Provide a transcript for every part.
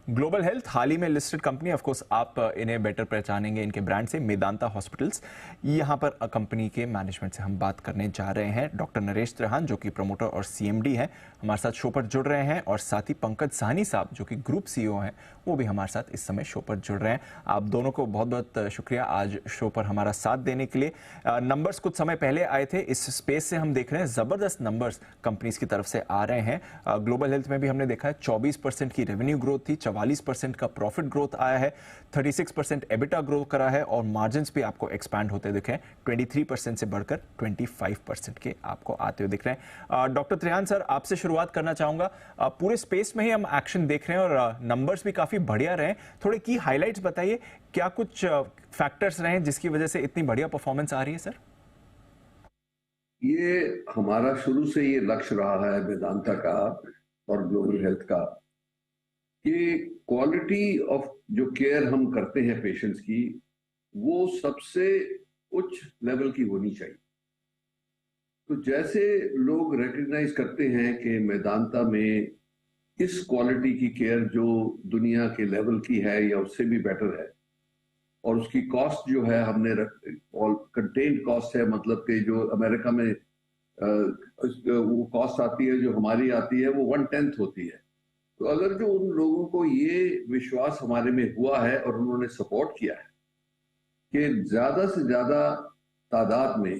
Global health हाल ही में listed company, of course आप इन्हें बेटर पहचानेंगे इनके ब्रांड से, मेदांता हॉस्पिटल्स। यहाँ पर कंपनी के मैनेजमेंट से हम बात करने जा रहे हैं। डॉक्टर नरेश त्रेहान जो कि प्रमोटर और सीएमडी हैं, हमारे साथ शो पर जुड़ रहे हैं, और साथ ही पंकज साहनी साहब जो कि ग्रुप सीईओ हैं, वो भी हमारे साथ इस समय शो पर जुड़ रहे हैं। आप दोनों को बहुत बहुत शुक्रिया आज शो पर हमारा साथ देने के लिए। नंबर्स कुछ समय पहले आए थे, इस स्पेस से हम देख रहे हैं ज़बरदस्त नंबर्स कंपनीज की तरफ से आ रहे हैं। ग्लोबल हेल्थ में भी हमने देखा है 24% की रेवेन्यू ग्रोथ थी, 44% का प्रॉफिट ग्रोथ आया है, 36% एबिटा ग्रो करा है, और मार्जिन्स भी आपको एक्सपैंड होते दिख रहे हैं, 23% से बढ़कर 25% के आपको आते हुए दिख रहे हैं। डॉक्टर त्रेहान सर, आपसे शुरुआत करना चाहूंगा। पूरे स्पेस में ही हम एक्शन देख रहे हैं और नंबर्स भी काफी बढ़िया रहे। थोड़े की हाइलाइट्स बताइए, क्या कुछ फैक्टर्स रहे जिसकी वजह से इतनी बढ़िया परफॉर्मेंस आ रही है सर? ये हमारा शुरू से ये लक्ष्य रहा है वेदांता का और ग्लोबल हेल्थ का कि क्वालिटी ऑफ जो केयर हम करते हैं पेशेंट्स की, वो सबसे उच्च लेवल की होनी चाहिए। तो जैसे लोग रिकग्नाइज करते हैं कि वेदांता में इस क्वालिटी की केयर जो दुनिया के लेवल की है या उससे भी बेटर है, और उसकी कॉस्ट जो है हमने कंटेन्ड कॉस्ट है, मतलब कि जो अमेरिका में वो कॉस्ट आती है जो हमारी आती है वो 1/10 होती है। तो अगर जो उन लोगों को ये विश्वास हमारे में हुआ है और उन्होंने सपोर्ट किया है कि ज्यादा से ज्यादा तादाद में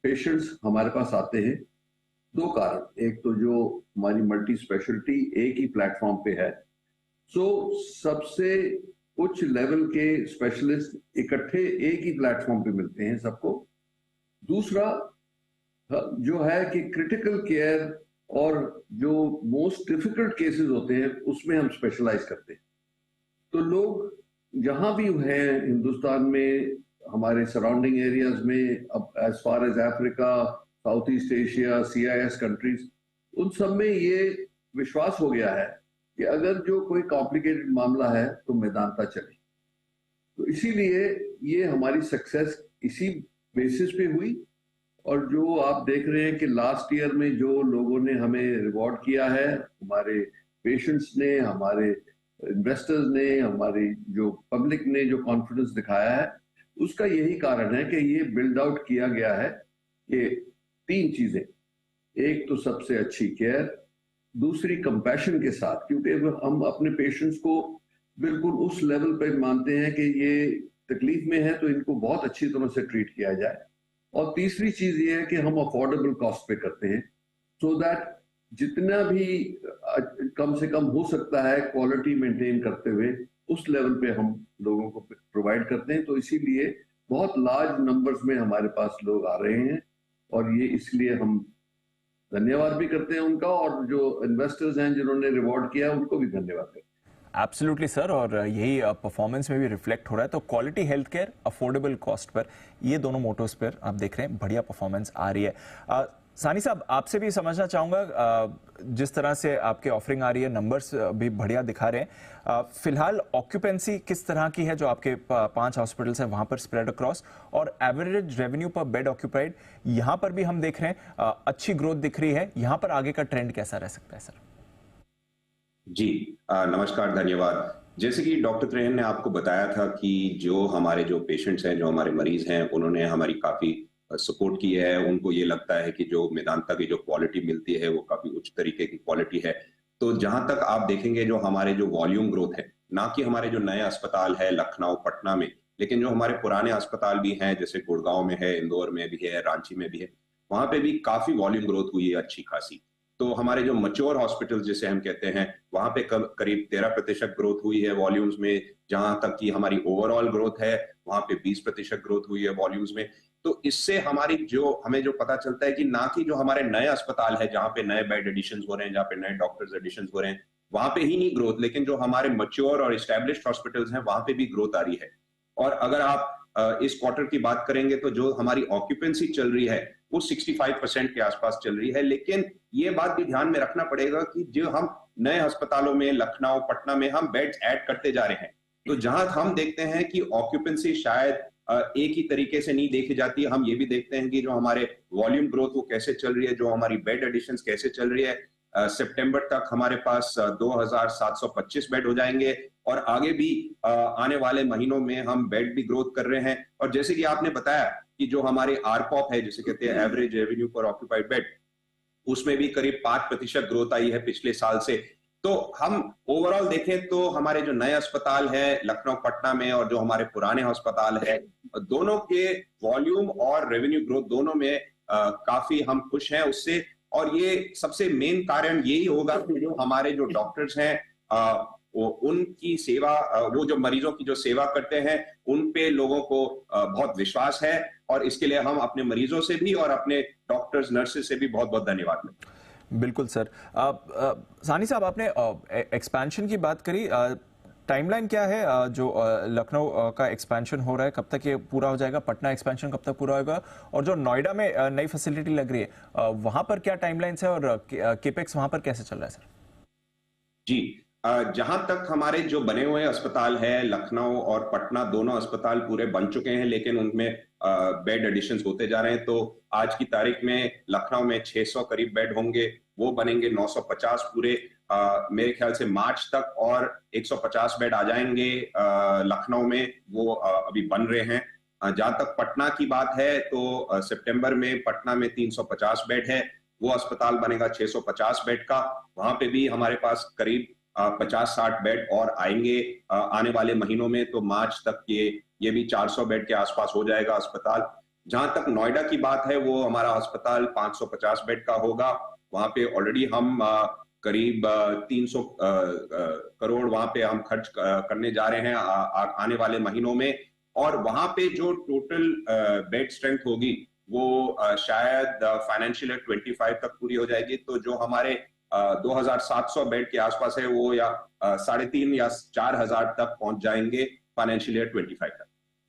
पेशेंट्स हमारे पास आते हैं, दो कारण। एक तो जो हमारी मल्टी स्पेशलिटी एक ही प्लेटफॉर्म पे है, सो सबसे उच्च लेवल के स्पेशलिस्ट इकट्ठे एक ही प्लेटफॉर्म पे मिलते हैं सबको। दूसरा जो है कि क्रिटिकल केयर और जो मोस्ट डिफिकल्ट केसेस होते हैं उसमें हम स्पेशलाइज करते हैं। तो लोग जहां भी हैं हिंदुस्तान में, हमारे सराउंडिंग एरियाज में, अब as far as Africa, South East Asia, CIS countries, उन सब में ये विश्वास हो गया है कि अगर जो कोई कॉम्प्लिकेटेड मामला है तो वेदांता चले। तो इसीलिए ये हमारी सक्सेस इसी बेसिस पे हुई। और जो आप देख रहे हैं कि लास्ट ईयर में जो लोगों ने हमें रिवॉर्ड किया है, हमारे पेशेंट्स ने, हमारे इन्वेस्टर्स ने, हमारी जो पब्लिक ने जो कॉन्फिडेंस दिखाया है, उसका यही कारण है कि ये बिल्ड आउट किया गया है कि 3 चीजें। एक तो सबसे अच्छी केयर, दूसरी कंपैशन के साथ, क्योंकि हम अपने पेशेंट्स को बिल्कुल उस लेवल पे मानते हैं कि ये तकलीफ में है तो इनको बहुत अच्छी तरह से ट्रीट किया जाए। और तीसरी चीज ये है कि हम अफोर्डेबल कॉस्ट पे करते हैं, सो दैट जितना भी कम से कम हो सकता है क्वालिटी मेंटेन करते हुए उस लेवल पे हम लोगों को प्रोवाइड करते हैं। तो इसीलिए बहुत लार्ज नंबर्स में हमारे पास लोग आ रहे हैं, और ये इसलिए हम धन्यवाद भी करते हैं उनका, और जो इन्वेस्टर्स हैं जिन्होंने रिवॉर्ड किया उनको भी धन्यवाद करते हैं। एब्सोल्युटली सर, और यही परफॉर्मेंस में भी रिफ्लेक्ट हो रहा है। तो quality health care affordable cost per, ये दोनों मोटोस पर आप देख रहे हैं बढ़िया परफॉर्मेंस आ रही है। सानी साहब, आपसे भी समझना चाहूंगा, जिस तरह से आपके ऑफरिंग आ रही है, नंबर्स भी बढ़िया दिखा रहे हैं। फिलहाल ऑक्यूपेंसी किस तरह की है जो आपके 5 हॉस्पिटल्स हैं वहां पर स्प्रेड अक्रॉस, और एवरेज रेवेन्यू पर बेड ऑक्यूपाइड यहां पर भी हम देख रहे हैं अच्छी ग्रोथ दिख रही है। यहां पर आगे का ट्रेंड कैसा रह सकता है सर? जी, नमस्कार, धन्यवाद। जैसे कि डॉक्टर त्रेहन ने आपको बताया था कि जो हमारे जो पेशेंट्स हैं, जो हमारे मरीज हैं, उन्होंने हमारी काफी सपोर्ट की है। उनको ये लगता है कि जो मेदांता की जो क्वालिटी मिलती है वो काफी उच्च तरीके की क्वालिटी है। तो जहां तक आप देखेंगे, जो हमारे जो वॉल्यूम ग्रोथ है, ना कि हमारे जो नए अस्पताल है लखनऊ, पटना में, लेकिन जो हमारे पुराने अस्पताल भी हैं, जैसे गुड़गांव में है, इंदौर में भी है, रांची में भी है, वहां पे भी काफी वॉल्यूम ग्रोथ हुई है अच्छी खासी। तो हमारे जो मैच्योर हॉस्पिटल जिसे हम कहते हैं, वहां पे करीब 13% ग्रोथ हुई है वॉल्यूम्स में। जहां तक कि हमारी ओवरऑल ग्रोथ है, वहां पे 20% ग्रोथ हुई है वॉल्यूम्स में। तो इससे हमारी जो हमें जो पता चलता है कि ना कि जो हमारे नए अस्पताल है जहां पे नए बेड एडिशन हो रहे हैं, जहां पे नए डॉक्टर्स एडिशन हो रहे हैं, वहां पे ही नहीं ग्रोथ, लेकिन जो हमारे मैच्योर और एस्टैब्लिश्ड हॉस्पिटल्स हैं वहां पे भी ग्रोथ आ रही है। और अगर आप इस क्वार्टर की बात करेंगे तो जो हमारी ऑक्यूपेंसी चल रही है वो 65% के आसपास चल रही है। लेकिन ये बात भी ध्यान में रखना पड़ेगा कि जो हम नए अस्पतालों में लखनऊ, पटना में हम बेड्स ऐड करते जा रहे हैं, तो जहां हम देखते हैं कि ऑक्यूपेंसी शायद एक ही तरीके से नहीं देखी जाती, हम ये भी देखते हैं कि जो हमारे वॉल्यूम ग्रोथ वो कैसे चल रही है, जो हमारी बेड एडिशंस कैसे चल रही है। सितंबर तक हमारे पास 2725 बेड हो जाएंगे और आगे भी आने वाले महीनों में हम बेड भी ग्रोथ कर रहे हैं। और जैसे कि आपने बताया कि जो हमारे आरपॉप है, जिसे कहते हैं एवरेज रेवेन्यू पर ऑक्यूपाइड बेड, उसमें भी करीब 5% ग्रोथ आई है पिछले साल से। तो हम ओवरऑल देखें तो हमारे जो नए अस्पताल है लखनऊ पटना में और जो हमारे पुराने अस्पताल है, दोनों के वॉल्यूम और रेवेन्यू ग्रोथ दोनों में काफी हम खुश हैं उससे। और ये सबसे मेन कारण यही होगा कि जो हमारे जो डॉक्टर्स हैं उनकी सेवा, वो जो मरीजों की जो सेवा करते हैं उन पे लोगों को बहुत विश्वास है और इसके लिए हम अपने मरीजों से भी और अपने डॉक्टर्स नर्सेज से भी बहुत बहुत धन्यवाद करते हैं। बिल्कुल सर। सानी साहब, आपने एक्सपेंशन की बात करी, टाइमलाइन क्या है जो लखनऊ का एक्सपेंशन हो रहा है, कब तक ये पूरा हो जाएगा? पटना एक्सपेंशन कब तक पूरा होगा? और जो नोएडा में नई फैसिलिटी लग रही है वहां पर क्या टाइमलाइंस है और केपेक्स वहां पर कैसे चल रहा है सर? जी, जहां तक हमारे जो बने हुए अस्पताल है, लखनऊ और पटना दोनों अस्पताल पूरे बन चुके हैं, लेकिन उनमें बेड एडिशंस होते जा रहे हैं। तो आज की तारीख में लखनऊ में 600 करीब बेड होंगे, वो बनेंगे 950 पूरे। मेरे ख्याल से मार्च तक और 150 बेड आ जाएंगे लखनऊ में, वो अभी बन रहे हैं। जहां तक पटना की बात है तो सितंबर में पटना में 350 बेड है, वो अस्पताल बनेगा 650 बेड का। वहां पे भी हमारे पास करीब 50-60 बेड और आएंगे आने वाले महीनों में। तो मार्च तक ये भी 400 बेड के आसपास हो जाएगा अस्पताल। जहां तक नोएडा की बात है, वो हमारा अस्पताल 550 बेड का होगा। वहां पे ऑलरेडी हम करीब 300 करोड़ वहां पे हम खर्च करने जा रहे हैं आने वाले महीनों में। और वहां पे जो टोटल बेड स्ट्रेंथ होगी वो शायद फाइनेंशियल ईयर 25 तक पूरी हो जाएगी। तो जो हमारे 2700 बेड के आसपास है वो या 3,500 या 4,000 तक पहुंच जाएंगे फाइनेंशियल ईयर 25 तक।